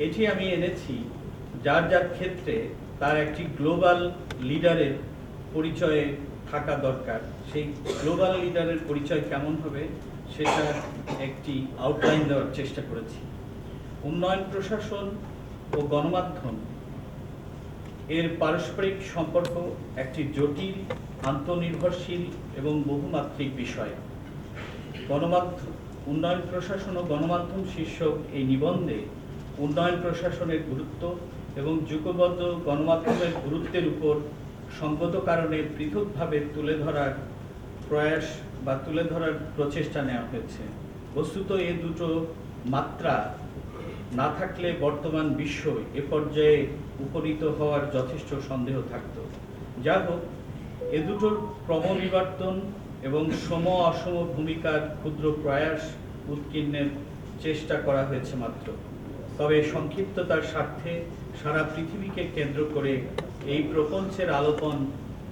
এটি আমি এনেছি যার যার ক্ষেত্রে তার একটি গ্লোবাল লিডারের পরিচয়ে থাকা দরকার। সেই গ্লোবাল লিডারের পরিচয় কেমন হবে সেটা একটি আউটলাইন দেওয়ার চেষ্টা করেছি। উন্নয়ন প্রশাসন ও গণমাধ্যম এর পারস্পরিক সম্পর্ক একটি জটিল, আন্তঃনির্ভরশীল এবং বহুমাত্রিক বিষয়। উন্নয়ন প্রশাসন ও গণমাধ্যম শীর্ষক এই নিবন্ধে উন্নয়ন প্রশাসনের গুরুত্ব এবং যুগবদ্ধ গণমাধ্যমের গুরুত্বের উপর সঙ্গত কারণে পৃথকভাবে তুলে ধরার প্রয়াস বা তুলে ধরার প্রচেষ্টা নেওয়া হয়েছে। বস্তুত এ দুটো মাত্রা না থাকলে বর্তমান বিশ্ব এ পর্যায়ে উপনীত হওয়ার যথেষ্ট সন্দেহ থাকত। যা হোক, এ দুটোর ক্রমবিবর্তন এবং সম অসম ভূমিকার ক্ষুদ্র প্রয়াস উৎকীর্ণের চেষ্টা করা হয়েছে মাত্র। তবে সংক্ষিপ্ততার স্বার্থে সারা পৃথিবীকে কেন্দ্র করে এই প্রপঞ্চের আলোপন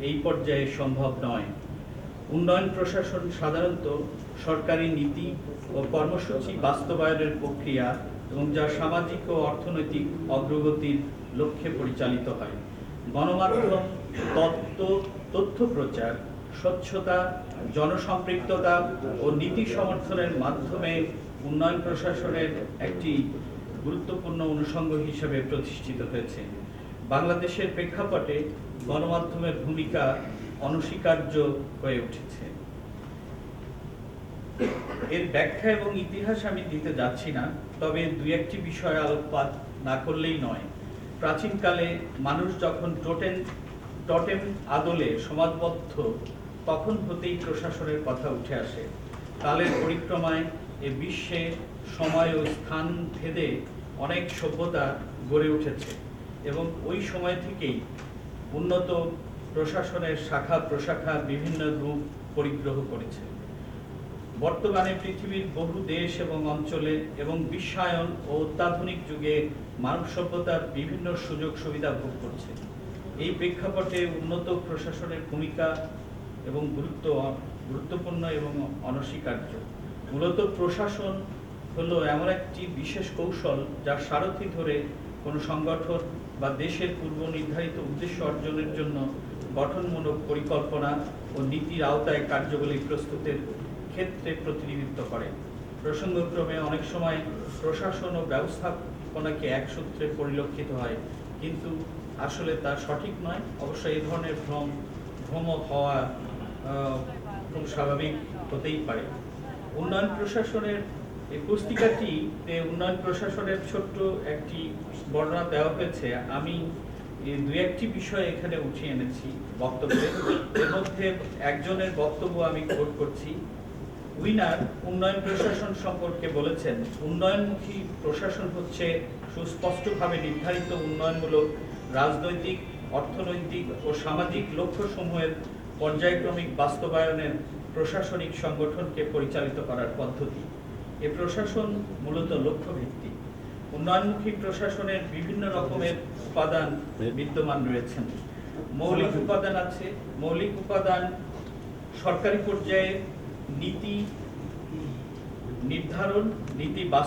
এই পর্যায়ে সম্ভব নয়। উন্নয়ন প্রশাসন সাধারণত সরকারি নীতি ও কর্মসূচি বাস্তবায়নের প্রক্রিয়া এবং যা সামাজিক ও অর্থনৈতিক অগ্রগতির লক্ষ্যে পরিচালিত হয়। গণমাধ্যম তথ্য প্রচার, স্বচ্ছতা, জনসম্পৃক্ততা ও নীতি সমর্থনের মাধ্যমে উন্নয়ন প্রশাসনের একটি গুরুত্বপূর্ণ অনুষঙ্গ হিসেবে প্রতিষ্ঠিত হয়েছে। বাংলাদেশের প্রেক্ষাপটে গণমাধ্যমের ভূমিকা অনস্বীকার্য হয়ে উঠেছে। এর ব্যাখ্যা এবং ইতিহাস আমি দিতে যাচ্ছি না, তবে দুই একটি বিষয় আলোকপাত না করলেই নয়। প্রাচীনকালে মানুষ যখন টোটেম আদলে সমাজবদ্ধ, তখন হতেই প্রশাসনের কথা উঠে আসে। কালের পরিক্রমায় এ বিশ্বে সময় ও স্থান ভেদে অনেক সভ্যতা গড়ে উঠেছে এবং ওই সময় থেকেই উন্নত প্রশাসনের শাখা প্রশাখা বিভিন্ন রূপ পরিগ্রহ করেছে। বর্তমানে পৃথিবীর বহু দেশ এবং অঞ্চলে এবং বিশ্বায়ন ও অত্যাধুনিক যুগে মানব সভ্যতার বিভিন্ন সুযোগ সুবিধা ভোগ করছে। এই প্রেক্ষাপটে উন্নত প্রশাসনের ভূমিকা এবং গুরুত্বপূর্ণ এবং অনস্বীকার্য। মূলত প্রশাসন হলো এমন একটি বিশেষ কৌশল যার সারথি ধরে কোনো সংগঠন বা দেশের পূর্ব নির্ধারিত উদ্দেশ্য অর্জনের জন্য গঠনমূলক পরিকল্পনা ও নীতির আওতায় কার্যাবলী প্রস্তুতের ক্ষেত্রে প্রতিনিধিত্ব করে। প্রসঙ্গক্রমে অনেক সময় প্রশাসন ও ব্যবস্থাপনাকে এক সূত্রে পরিলক্ষিত হয়, কিন্তু আসলে তা সঠিক নয়। অবশ্য এই ধরনের ভ্রম হওয়া খুব স্বাভাবিক হতেই পারে। উন্নয়ন প্রশাসনের এই পুস্তিকাটিতে উন্নয়ন প্রশাসনের ছোট্ট একটি বর্ণনা দেওয়া হয়েছে। আমি দুই একটি বিষয় এখানে উঠিয়ে এনেছি বক্তব্যে। এর মধ্যে একজনের বক্তব্য আমি কোট করছি। উইনার উন্নয়ন প্রশাসন সম্পর্কে বলেছেন, উন্নয়নমুখী প্রশাসন হচ্ছে সুস্পষ্টভাবে নির্ধারিত উন্নয়নমূলক রাজনৈতিক, অর্থনৈতিক ও সামাজিক লক্ষ্যসমূহের পর্যায়ক্রমিক বাস্তবায়নের প্রশাসনিক সংগঠনকে পরিচালিত করার পদ্ধতি। এ প্রশাসন মূলত লক্ষ্যভিত্তিক। উন্নয়নমুখী প্রশাসনের বিভিন্ন রকমের উপাদান বিদ্যমান রয়েছেন। মৌলিক উপাদান আছে। মৌলিক উপাদান সরকারি পর্যায়ে নীতি নির্ধারণ, নীতি বাস্তবায়ন